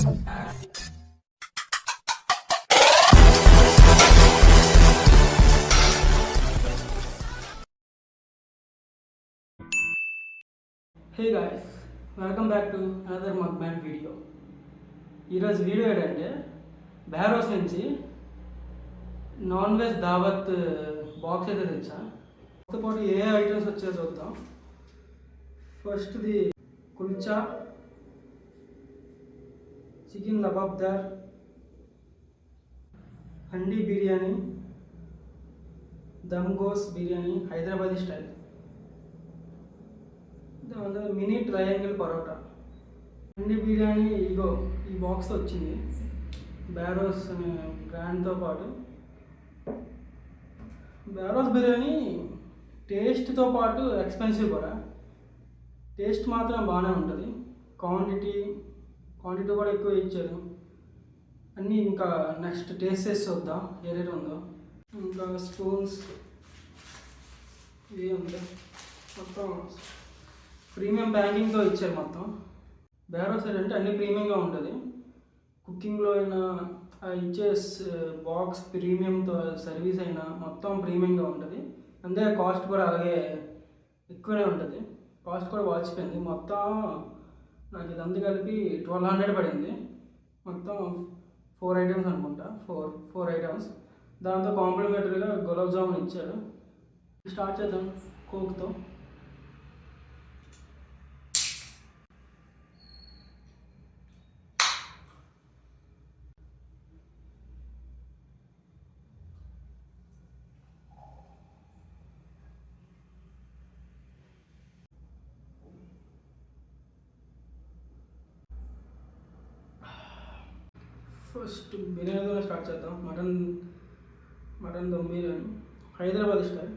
Hey guys, welcome back to another mukbang video. ఈరోజు video ఏంటంటే బెహరోస్ నుంచి నాన్ వెజ్ దావత్ బాక్స్ అయితే తెచ్చా. కొత్త పాటు ఏ ఐటమ్స్ వచ్చాయో చూద్దాం. ఫస్ట్ది kulcha, chicken lababdar, handi biryani, dum gosht biryani Hyderabadi style, mini triangle parotta. Handi biryani ఇగో ఈ బాక్స్తో వచ్చింది. బెహరోస్ అనే బ్రాండ్తో పాటు బెహరోస్ బిర్యానీ టేస్ట్తో పాటు ఎక్స్పెన్సివ్ కూడా. టేస్ట్ మాత్రం బాగానే ఉంటుంది. క్వాంటిటీ కూడా ఎక్కువ ఇచ్చారు అన్నీ. ఇంకా నెక్స్ట్ టేస్ట్ చేసి చూద్దాం ఏదైతే ఉందో. ఇంకా స్పూన్స్ ఇవి ఉంది. మొత్తం ప్రీమియం ప్యాకింగ్తో ఇచ్చారు మొత్తం. బెహరోస్ అంటే అన్ని ప్రీమియంగా ఉంటుంది. కుకింగ్లో అయినా ఇచ్చే బాక్స్ ప్రీమియంతో సర్వీస్ అయినా మొత్తం ప్రీమియంగా ఉంటుంది. అంతే కాస్ట్ కూడా అలాగే ఎక్కువనే ఉంటుంది. కాస్ట్ కూడా వాచిపోయింది. మొత్తం నాకు ఇదంతా కలిపి 1200 పడింది. మొత్తం 4 ఐటమ్స్ అనుకుంటా. Four items. దాంతో కాంప్లిమెంటరీగా గులాబ్ జామున్ ఇచ్చారు. స్టార్ట్ చేద్దాం కోక్తో. ఫస్ట్ బిర్యానీతో స్టార్ట్ చేద్దాం. Mutton dum biryani Hyderabad style.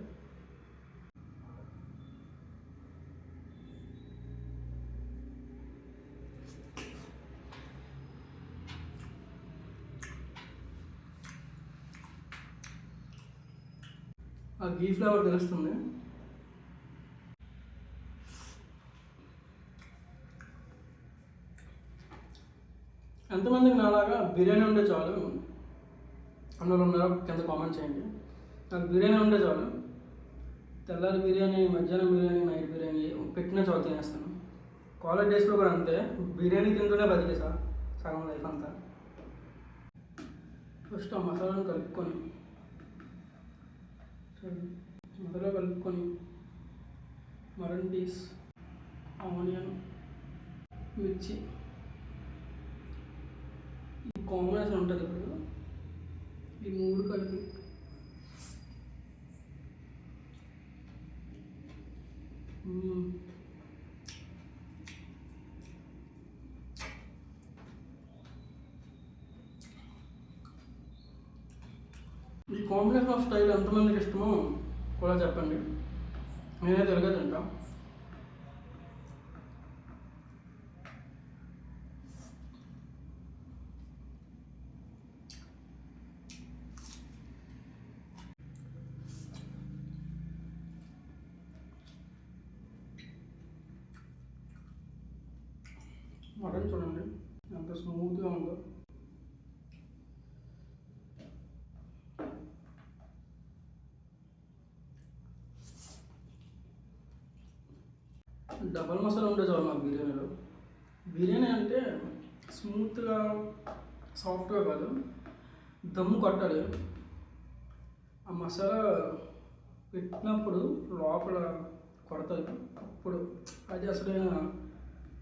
ఆ గీ ఫ్లేవర్ తెలుస్తుంది. ఎంతమందికి నాలాగా బిర్యానీ ఉంటే చాలు అందులో ఉన్నారో కింద కామెంట్ చేయండి. నాకు బిర్యానీ ఉంటే చాలు. తెల్లారి బిర్యానీ, మధ్యాహ్నం బిర్యానీ, నైట్ బిర్యానీ పెట్టినా చాలు తినేస్తాను. కాలేజ్ డేస్లో కూడా అంతే. బిర్యానీ తింటూనే బతికేసా సగం లైఫ్ అంతా. ఫస్ట్ ఆ మసాలాను కలుపుకొని మటన్ పీస్, ఆనియన్, మిర్చి ఈ కాంబినేషన్ ఉంటుంది. ఇప్పుడు ఈ మూడు కలిపి ఈ కాంబినేషన్ ఆఫ్ స్టైల్ ఎంతమందికి ఇష్టమో కూడా చెప్పండి. నేనే తెలుగా తింటా. మటన్ చూడండి ఎంత స్మూత్గా ఉందో. డబల్ మసాలా ఉంటే చాలు మాకు బిర్యానీలో. బిర్యానీ అంటే స్మూత్గా సాఫ్ట్గా కాదు, దమ్ము కొట్టాలి. ఆ మసాలా పెట్టినప్పుడు లోపల కొడతాయి. అప్పుడు అది అసలైన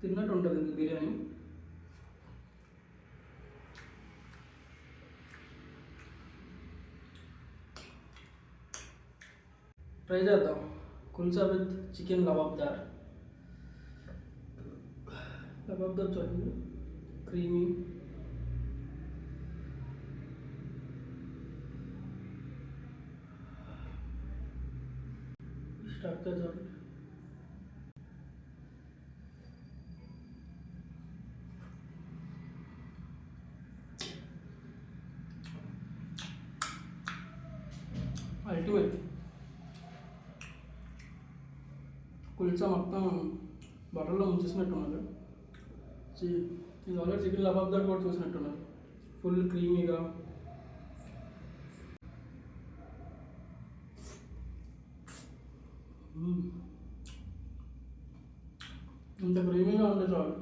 తిన్నట్టు ఉంటుంది బిర్యానీ. ట్రై చేద్దాం. కుల్చా విత్ చికెన్ లబాబ్దార్ చూడండి, క్రీమీ. స్ట్రక్చర్ చూడండి. అల్టిమేట్. కుల్చా మొత్తం బటర్లో ముంచేసినట్టు ఉన్నది. ఇది ఆల్రెడీ చికెన్ లబాబ్దార్ కూడా చూసినట్టున్నారు, ఫుల్ క్రీమీగా. ఇంత క్రీమీగా ఉంటే చాలు.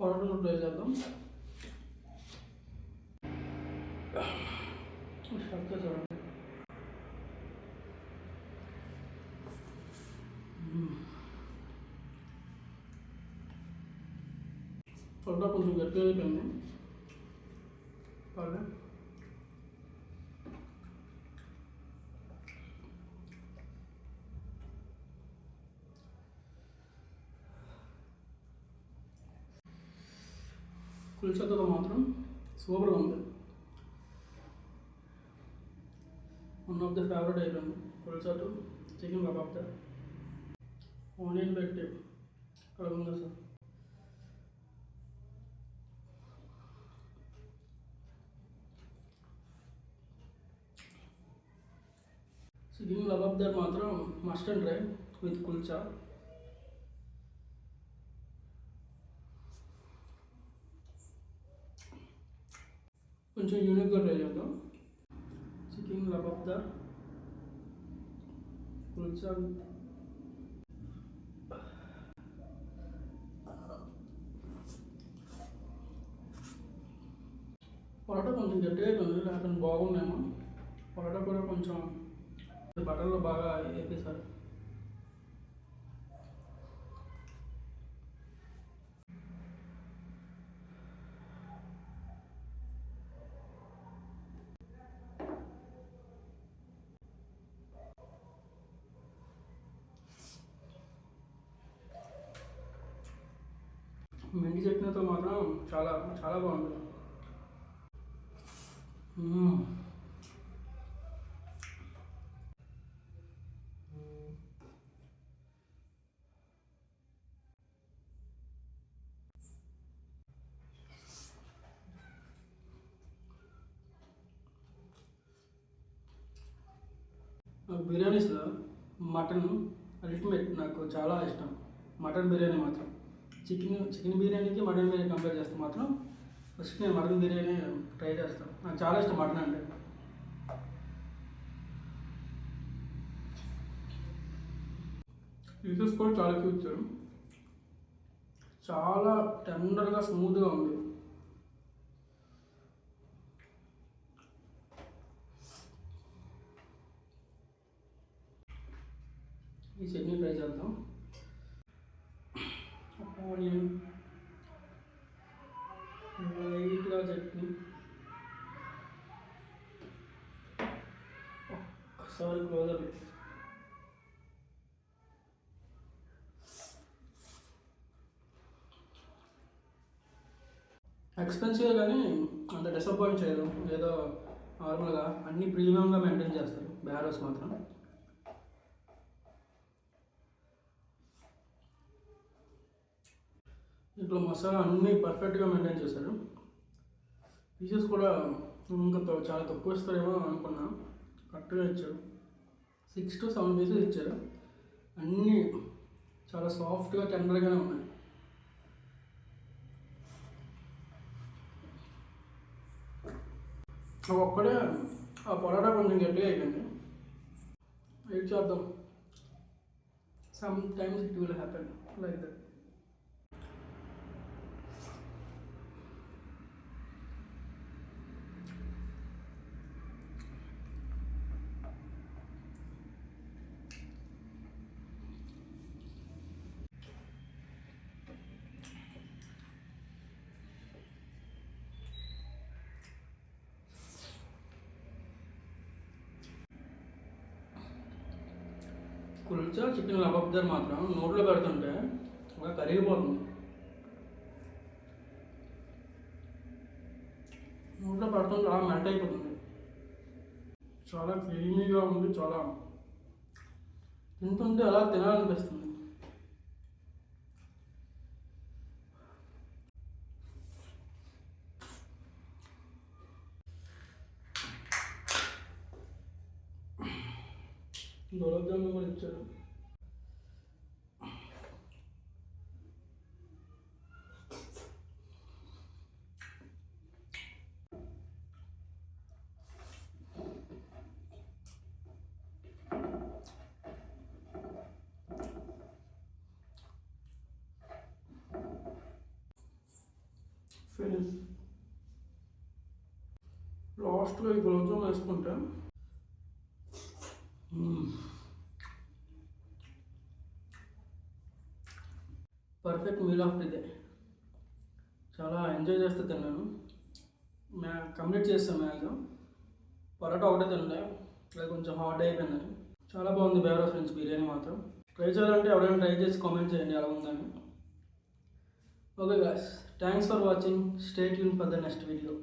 పరోటా ట్రై చేద్దాం. స్ట్రక్చర్ చూడండి. పరోటా కొంచెం గట్టిగా అయిపోయింది. పర్లే. కుల్చాతో మాత్రం సూపర్గా ఉంది. One of the favourite item కుల్చాతో చికెన్ కబాబ్దార్. ఆనియన్ పెట్టి అక్కడ ఉందా సార్? చికెన్ లబాబ్దార్ మాత్రం must and try with kulcha. కొంచెం యూనిక్గా ట్రై చేద్దాం. చికెన్ లబాబ్దార్ కుల్చా. పరోటా కొంచెం గట్టిగా అయిపోయింది, లేకపోతే బాగుందేమో. పరోటా కూడా కొంచెం బటర్లో బాగా వేపేశారు. మెంతి చట్నీతో మాత్రం చాలా చాలా బాగుంటుంది. బిర్యానీస్లో మటన్ అల్టిమేట్, నాకు చాలా ఇష్టం మటన్ బిర్యానీ మాత్రం. చికెన్ బిర్యానీకి మటన్ బిర్యానీ కంపేర్ చేస్తే మాత్రం ఫస్ట్ నేను మటన్ బిర్యానీ ట్రై చేస్తాను. నాకు చాలా ఇష్టం మటన్ అంటే. పీసెస్ కూడా చాలా క్యూట్, చాలా టెండర్గా స్మూత్గా ఉంది. ఈ చట్నీ ట్రై చేద్దాం. ఆనియన్ లైట్గా చట్నీ, ఒక్కసారి క్లోజర్. ఎక్స్పెన్సివ్ కానీ అంత డిసప్పాయింట్ చేయదు. ఏదో నార్మల్గా అన్ని ప్రీమియంగా మెయింటైన్ చేస్తారు బెహారోస్ మాత్రం. ఇంట్లో మసాలా అన్నీ పర్ఫెక్ట్గా మెయింటైన్ చేశారు. పీసెస్ కూడా ఇంకా చాలా తక్కువ ఇస్తారేమో అనుకున్నా, కరెక్ట్గా ఇచ్చారు. 6 to 7 పీసెస్ ఇచ్చారు. అన్నీ చాలా సాఫ్ట్గా టెండర్గానే ఉన్నాయి. ఒక్కడే ఆ పొరాటా కొంచెం గట్టిగా అయిపోయింది. వెయిట్ చేద్దాం, some times it will happen like that. Kulcha chicken lababdar మాత్రం నోట్లో పెడుతుంటే అలా కరిగిపోతుంది. నోట్లో పెడుతుంటే అలా మెల్ట్ అయిపోతుంది. చాలా క్రీమీగా ఉంది, చాలా తింటుంటే అలా తినాలనిపిస్తుంది. గులాబ్ జామున్ కూడా ఇచ్చారు. ఫినిష్. లాస్ట్గా ఈ గులాబ్ జామున్ వేసుకుంటే perfect meal of the day. చాలా ఎంజాయ్ చేస్తూ తిన్నాను. కంప్లీట్ చేస్తాను మ్యాక్సిమం. పరోటా ఒకటే తినలే, అది కొంచెం హాట్ అయిపోయిందని. చాలా బాగుంది బేవరా ఫ్రెండ్స్ బిర్యానీ మాత్రం. ట్రై చేయాలంటే ఎవరైనా ట్రై చేసి కామెంట్ చేయండి ఎలా ఉందని. Okay guys, thanks for watching. Stay tune for the next video.